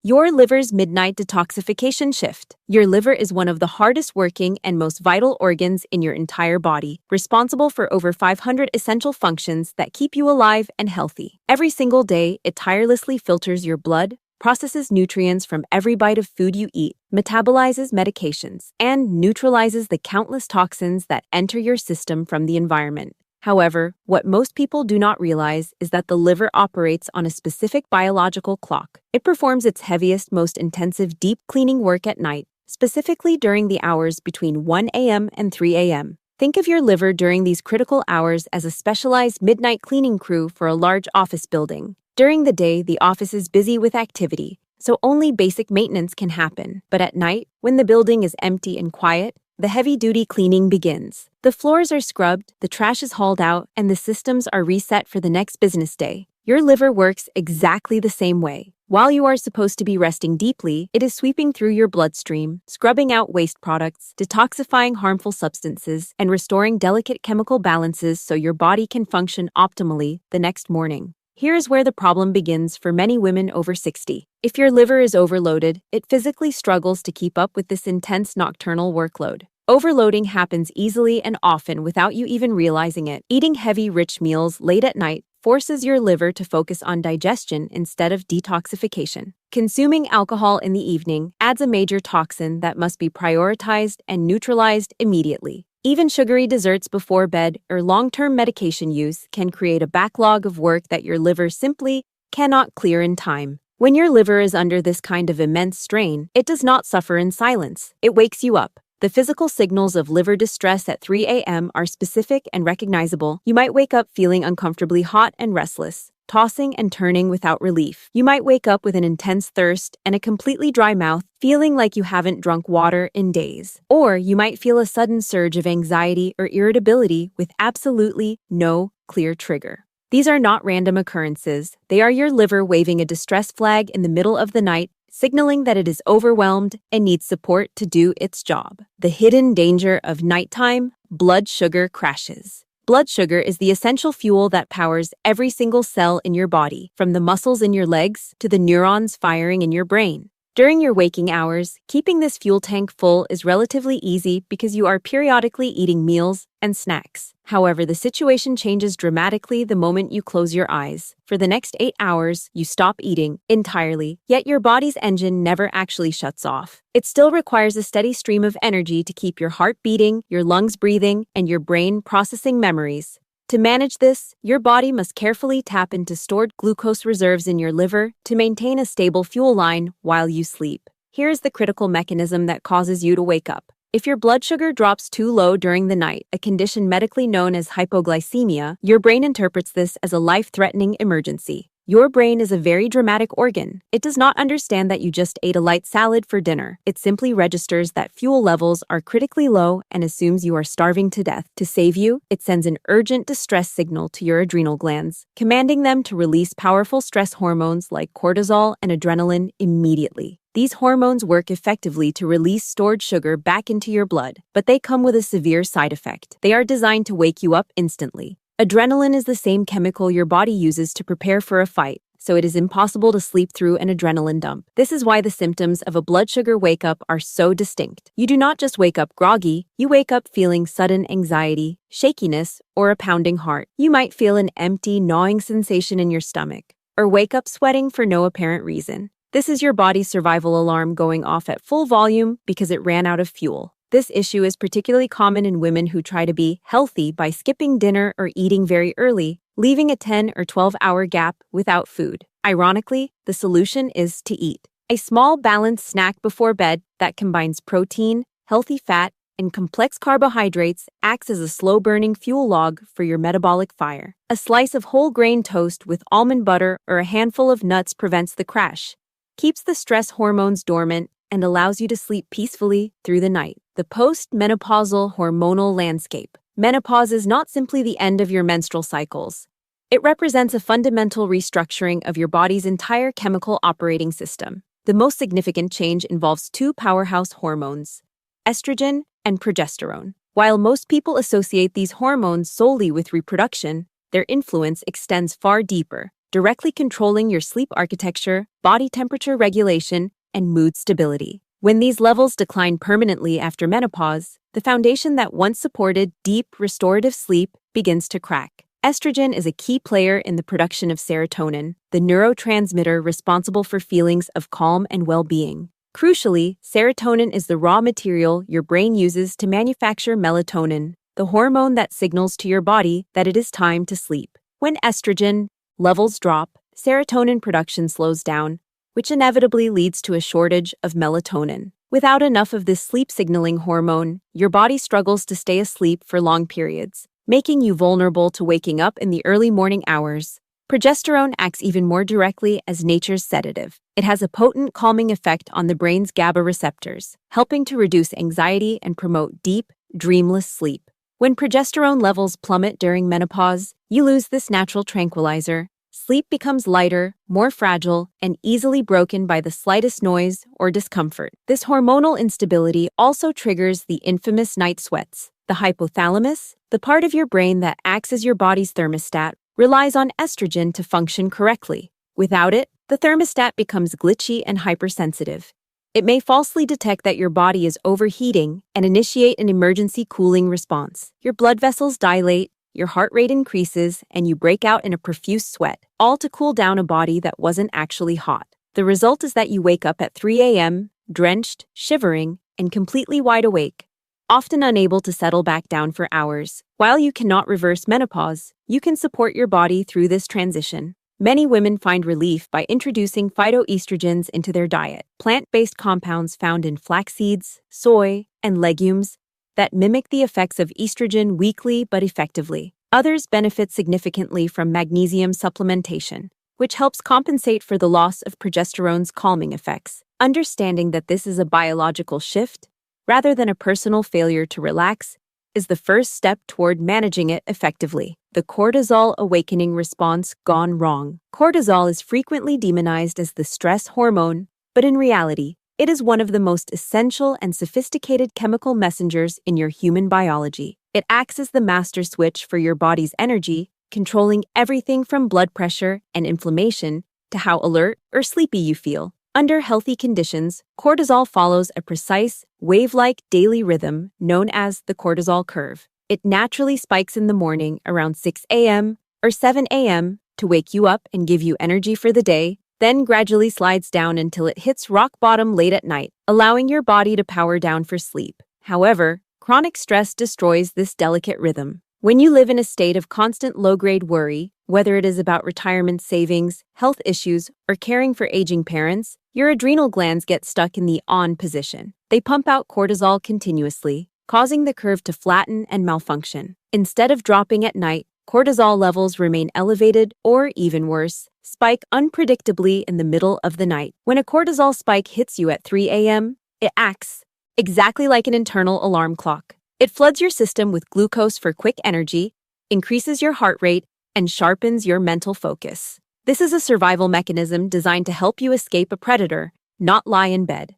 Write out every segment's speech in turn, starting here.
Your liver's midnight detoxification shift. Your liver is one of the hardest working and most vital organs in your entire body, responsible for over 500 essential functions that keep you alive and healthy. Every single day, it tirelessly filters your blood, processes nutrients from every bite of food you eat, metabolizes medications, and neutralizes the countless toxins that enter your system from the environment. However, what most people do not realize is that the liver operates on a specific biological clock. It performs its heaviest, most intensive deep cleaning work at night, specifically during the hours between 1 a.m. and 3 a.m. Think of your liver during these critical hours as a specialized midnight cleaning crew for a large office building. During the day, the office is busy with activity, so only basic maintenance can happen. But at night, when the building is empty and quiet, the heavy-duty cleaning begins. The floors are scrubbed, the trash is hauled out, and the systems are reset for the next business day. Your liver works exactly the same way. While you are supposed to be resting deeply, it is sweeping through your bloodstream, scrubbing out waste products, detoxifying harmful substances, and restoring delicate chemical balances so your body can function optimally the next morning. Here's where the problem begins for many women over 60. If your liver is overloaded, it physically struggles to keep up with this intense nocturnal workload. Overloading happens easily and often without you even realizing it. Eating heavy, rich meals late at night forces your liver to focus on digestion instead of detoxification. Consuming alcohol in the evening adds a major toxin that must be prioritized and neutralized immediately. Even sugary desserts before bed or long-term medication use can create a backlog of work that your liver simply cannot clear in time. When your liver is under this kind of immense strain, it does not suffer in silence. It wakes you up. The physical signals of liver distress at 3 a.m. are specific and recognizable. You might wake up feeling uncomfortably hot and restless, tossing and turning without relief. You might wake up with an intense thirst and a completely dry mouth, feeling like you haven't drunk water in days. Or you might feel a sudden surge of anxiety or irritability with absolutely no clear trigger. These are not random occurrences. They are your liver waving a distress flag in the middle of the night, signaling that it is overwhelmed and needs support to do its job. The hidden danger of nighttime blood sugar crashes. Blood sugar is the essential fuel that powers every single cell in your body, from the muscles in your legs to the neurons firing in your brain. During your waking hours, keeping this fuel tank full is relatively easy because you are periodically eating meals and snacks. However, the situation changes dramatically the moment you close your eyes. For the next 8 hours, you stop eating entirely, yet your body's engine never actually shuts off. It still requires a steady stream of energy to keep your heart beating, your lungs breathing, and your brain processing memories. To manage this, your body must carefully tap into stored glucose reserves in your liver to maintain a stable fuel line while you sleep. Here is the critical mechanism that causes you to wake up. If your blood sugar drops too low during the night, a condition medically known as hypoglycemia, your brain interprets this as a life-threatening emergency. Your brain is a very dramatic organ. It does not understand that you just ate a light salad for dinner. It simply registers that fuel levels are critically low and assumes you are starving to death. To save you, it sends an urgent distress signal to your adrenal glands, commanding them to release powerful stress hormones like cortisol and adrenaline immediately. These hormones work effectively to release stored sugar back into your blood, but they come with a severe side effect. They are designed to wake you up instantly. Adrenaline is the same chemical your body uses to prepare for a fight, so it is impossible to sleep through an adrenaline dump. This is why the symptoms of a blood sugar wake-up are so distinct. You do not just wake up groggy, you wake up feeling sudden anxiety, shakiness, or a pounding heart. You might feel an empty, gnawing sensation in your stomach, or wake up sweating for no apparent reason. This is your body's survival alarm going off at full volume because it ran out of fuel. This issue is particularly common in women who try to be healthy by skipping dinner or eating very early, leaving a 10 or 12-hour gap without food. Ironically, the solution is to eat a small, balanced snack before bed that combines protein, healthy fat, and complex carbohydrates acts as a slow-burning fuel log for your metabolic fire. A slice of whole grain toast with almond butter or a handful of nuts prevents the crash, keeps the stress hormones dormant, and allows you to sleep peacefully through the night. The post-menopausal hormonal landscape. Menopause is not simply the end of your menstrual cycles. It represents a fundamental restructuring of your body's entire chemical operating system. The most significant change involves two powerhouse hormones, estrogen and progesterone. While most people associate these hormones solely with reproduction, their influence extends far deeper. directly controlling your sleep architecture, body temperature regulation, and mood stability. When these levels decline permanently after menopause, the foundation that once supported deep, restorative sleep begins to crack. Estrogen is a key player in the production of serotonin, the neurotransmitter responsible for feelings of calm and well-being. Crucially, serotonin is the raw material your brain uses to manufacture melatonin, the hormone that signals to your body that it is time to sleep. When estrogen levels drop, serotonin production slows down, which inevitably leads to a shortage of melatonin. Without enough of this sleep-signaling hormone, your body struggles to stay asleep for long periods, making you vulnerable to waking up in the early morning hours. Progesterone acts even more directly as nature's sedative. It has a potent calming effect on the brain's GABA receptors, helping to reduce anxiety and promote deep, dreamless sleep. When progesterone levels plummet during menopause, you lose this natural tranquilizer. Sleep becomes lighter, more fragile, and easily broken by the slightest noise or discomfort. This hormonal instability also triggers the infamous night sweats. The hypothalamus, the part of your brain that acts as your body's thermostat, relies on estrogen to function correctly. Without it, the thermostat becomes glitchy and hypersensitive. It may falsely detect that your body is overheating and initiate an emergency cooling response. Your blood vessels dilate, your heart rate increases, and you break out in a profuse sweat, all to cool down a body that wasn't actually hot. The result is that you wake up at 3 a.m., drenched, shivering, and completely wide awake, often unable to settle back down for hours. While you cannot reverse menopause, you can support your body through this transition. Many women find relief by introducing phytoestrogens into their diet, plant-based compounds found in flax seeds, soy, and legumes that mimic the effects of estrogen weakly but effectively. Others benefit significantly from magnesium supplementation, which helps compensate for the loss of progesterone's calming effects. Understanding that this is a biological shift, rather than a personal failure to relax, is the first step toward managing it effectively. The cortisol awakening response gone wrong. Cortisol is frequently demonized as the stress hormone, but in reality, it is one of the most essential and sophisticated chemical messengers in your human biology. It acts as the master switch for your body's energy, controlling everything from blood pressure and inflammation to how alert or sleepy you feel. Under healthy conditions, cortisol follows a precise, wave-like daily rhythm known as the cortisol curve. It naturally spikes in the morning around 6 a.m. or 7 a.m. to wake you up and give you energy for the day, then gradually slides down until it hits rock bottom late at night, allowing your body to power down for sleep. However, chronic stress destroys this delicate rhythm. When you live in a state of constant low-grade worry, whether it is about retirement savings, health issues, or caring for aging parents, your adrenal glands get stuck in the on position. They pump out cortisol continuously, causing the curve to flatten and malfunction. Instead of dropping at night, cortisol levels remain elevated or, even worse, spike unpredictably in the middle of the night. When a cortisol spike hits you at 3 a.m., it acts exactly like an internal alarm clock. It floods your system with glucose for quick energy, increases your heart rate, and sharpens your mental focus. This is a survival mechanism designed to help you escape a predator, not lie in bed.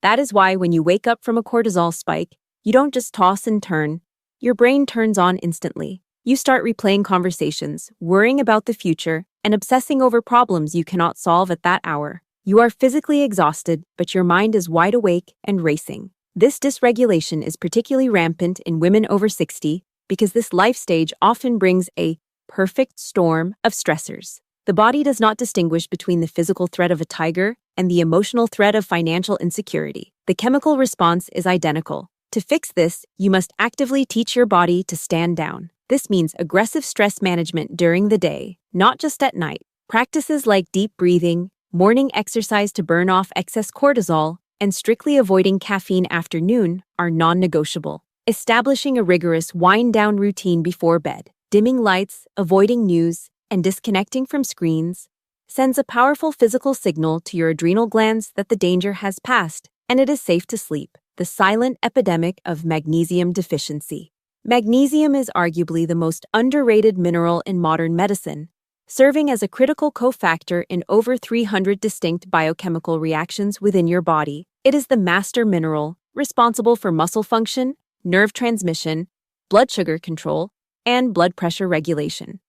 That is why when you wake up from a cortisol spike, you don't just toss and turn. Your brain turns on instantly. You start replaying conversations, worrying about the future, and obsessing over problems you cannot solve at that hour. You are physically exhausted, but your mind is wide awake and racing. This dysregulation is particularly rampant in women over 60 because this life stage often brings a perfect storm of stressors. The body does not distinguish between the physical threat of a tiger and the emotional threat of financial insecurity. The chemical response is identical. To fix this, you must actively teach your body to stand down. This means aggressive stress management during the day, not just at night. Practices like deep breathing, morning exercise to burn off excess cortisol, and strictly avoiding caffeine after noon are non-negotiable. Establishing a rigorous wind-down routine before bed, dimming lights, avoiding news, and disconnecting from screens sends a powerful physical signal to your adrenal glands that the danger has passed and it is safe to sleep. The silent epidemic of magnesium deficiency. Magnesium is arguably the most underrated mineral in modern medicine, serving as a critical cofactor in over 300 distinct biochemical reactions within your body. It is the master mineral responsible for muscle function, nerve transmission, blood sugar control, and blood pressure regulation.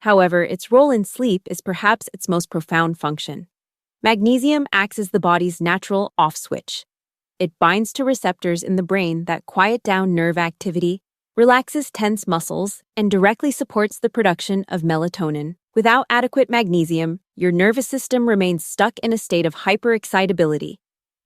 However, its role in sleep is perhaps its most profound function. Magnesium acts as the body's natural off switch. It binds to receptors in the brain that quiet down nerve activity, relaxes tense muscles, and directly supports the production of melatonin. Without adequate magnesium, your nervous system remains stuck in a state of hyperexcitability,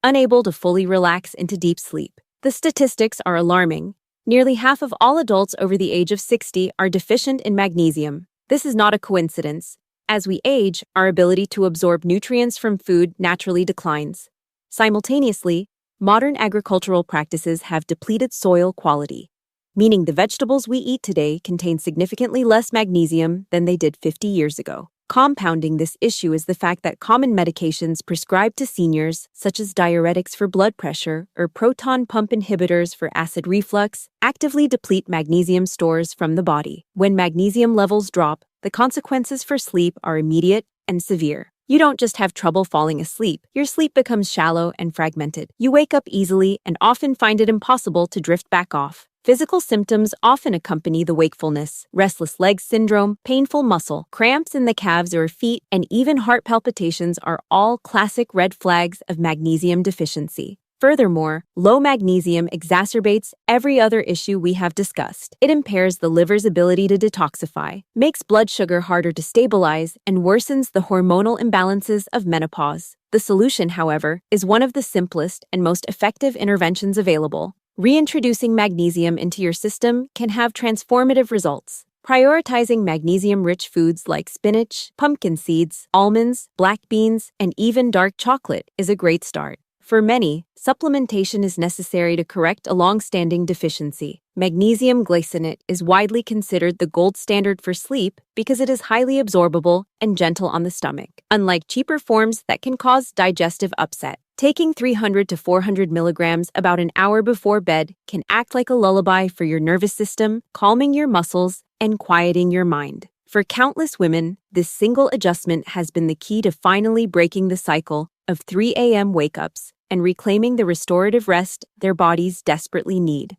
unable to fully relax into deep sleep. The statistics are alarming. Nearly half of all adults over the age of 60 are deficient in magnesium. This is not a coincidence. As we age, our ability to absorb nutrients from food naturally declines. Simultaneously, modern agricultural practices have depleted soil quality, meaning the vegetables we eat today contain significantly less magnesium than they did 50 years ago. Compounding this issue is the fact that common medications prescribed to seniors, such as diuretics for blood pressure or proton pump inhibitors for acid reflux, actively deplete magnesium stores from the body. When magnesium levels drop, the consequences for sleep are immediate and severe. You don't just have trouble falling asleep, your sleep becomes shallow and fragmented. You wake up easily and often find it impossible to drift back off. Physical symptoms often accompany the wakefulness: restless leg syndrome, painful muscle, cramps in the calves or feet, and even heart palpitations are all classic red flags of magnesium deficiency. Furthermore, low magnesium exacerbates every other issue we have discussed. It impairs the liver's ability to detoxify, makes blood sugar harder to stabilize, and worsens the hormonal imbalances of menopause. The solution, however, is one of the simplest and most effective interventions available. Reintroducing magnesium into your system can have transformative results. Prioritizing magnesium-rich foods like spinach, pumpkin seeds, almonds, black beans, and even dark chocolate is a great start. For many, supplementation is necessary to correct a long-standing deficiency. Magnesium glycinate is widely considered the gold standard for sleep because it is highly absorbable and gentle on the stomach, unlike cheaper forms that can cause digestive upset. Taking 300 to 400 milligrams about an hour before bed can act like a lullaby for your nervous system, calming your muscles and quieting your mind. For countless women, this single adjustment has been the key to finally breaking the cycle of 3 a.m. wake-ups and reclaiming the restorative rest their bodies desperately need.